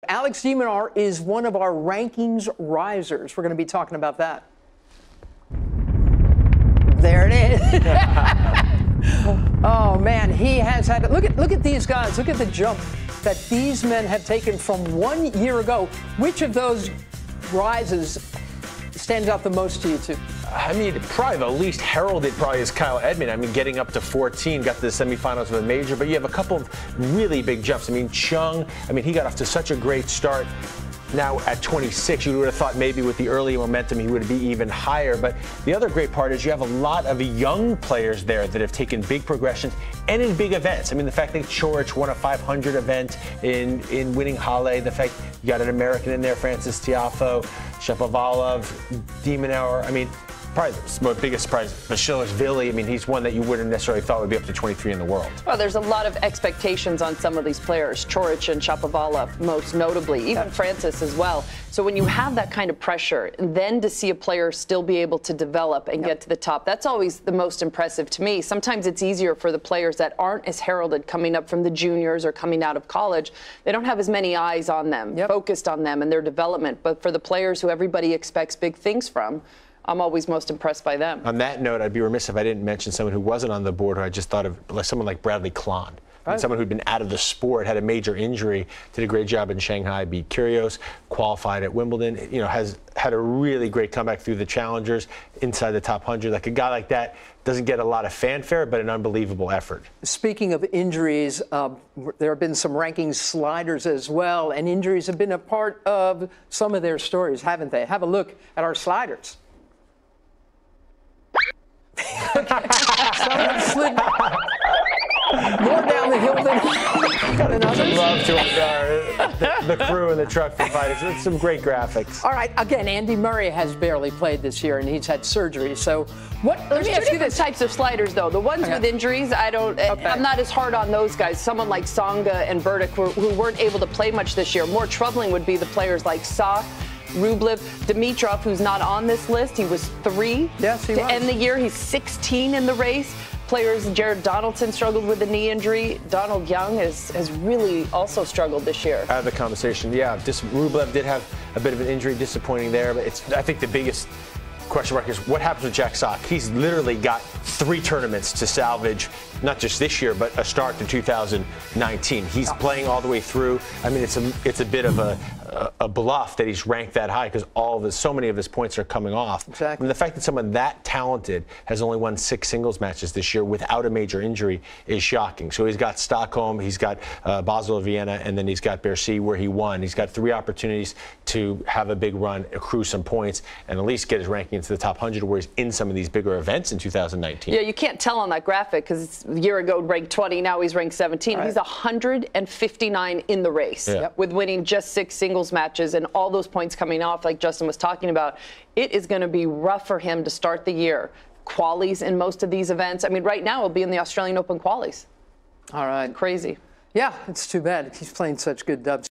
Alex de Minaur is one of our rankings risers. We're going to be talking about that. There it is. Oh man, he has had it. Look at these guys. Look at the jump that these men have taken from 1 year ago. Which of those rises stands out the most to you two? I mean, probably the least heralded probably is Kyle Edmund. I mean, getting up to 14, got to the semifinals of a major, but you have a couple of really big jumps. I mean, Chung, he got off to such a great start. Now at 26, you would have thought maybe with the early momentum he would be even higher. But the other great part is you have a lot of young players there that have taken big progressions and in big events. I mean, the fact that Coric won a 500 event in winning Halle, the fact you got an American in there, Francis Tiafoe, Shapovalov, de Minaur. I mean, probably the biggest surprise, Vili. I mean, he's one that you wouldn't necessarily thought would be up to 23 in the world. Well, there's a lot of expectations on some of these players, Coric and Shapovalov most notably, even Francis as well. So when you have that kind of pressure, and then to see a player still be able to develop and get to the top, that's always the most impressive to me. Sometimes it's easier for the players that aren't as heralded coming up from the juniors or coming out of college. They don't have as many eyes on them, focused on them and their development. But for the players who everybody expects big things from, I'm always most impressed by them. On that note, I'd be remiss if I didn't mention someone who wasn't on the board, who I just thought of, like someone like Bradley Klahn. Someone who'd been out of the sport, had a major injury, did a great job in Shanghai, beat Kyrgios, qualified at Wimbledon, has had a really great comeback through the challengers, inside the top 100. Like a guy like that doesn't get a lot of fanfare, but an unbelievable effort. Speaking of injuries, there have been some rankings sliders as well, and injuries have been a part of some of their stories, haven't they? Have a look at our sliders. Someone slid more down the hill than others. Love to the crew in the truck providers. It's some great graphics. All right, again, Andy Murray has barely played this year, and he's had surgery. So, let me ask you this: types of sliders, though. The ones with injuries, I'm not as hard on those guys. Someone like Tsonga and Burdick, who weren't able to play much this year. More troubling would be the players like Sock, Rublev, Dimitrov, who's not on this list. He was 3 to end the year. He's 16 in the race. Players, Jared Donaldson struggled with a knee injury. Donald Young has really also struggled this year. Out of the conversation, Rublev did have a bit of an injury, disappointing there. But I think the biggest question mark is what happens with Jack Sock. He's literally got 3 tournaments to salvage, not just this year, but a start to 2019. He's playing all the way through. I mean, it's a bit of a bluff that he's ranked that high because so many of his points are coming off. Exactly. And the fact that someone that talented has only won 6 singles matches this year without a major injury is shocking. So he's got Stockholm, he's got Basel, Vienna, and then he's got Bercy where he won. He's got 3 opportunities to have a big run, accrue some points, and at least get his ranking into the top 100 where he's in some of these bigger events in 2019. Yeah, you can't tell on that graphic because a year ago ranked 20, now he's ranked 17. Right. He's 159 in the race with winning just 6 singles matches and all those points coming off like Justin was talking about. It is going to be rough for him to start the year. Qualies in most of these events. I mean, right now he'll be in the Australian Open qualies. All right. Crazy. Yeah, it's too bad. He's playing such good dubs.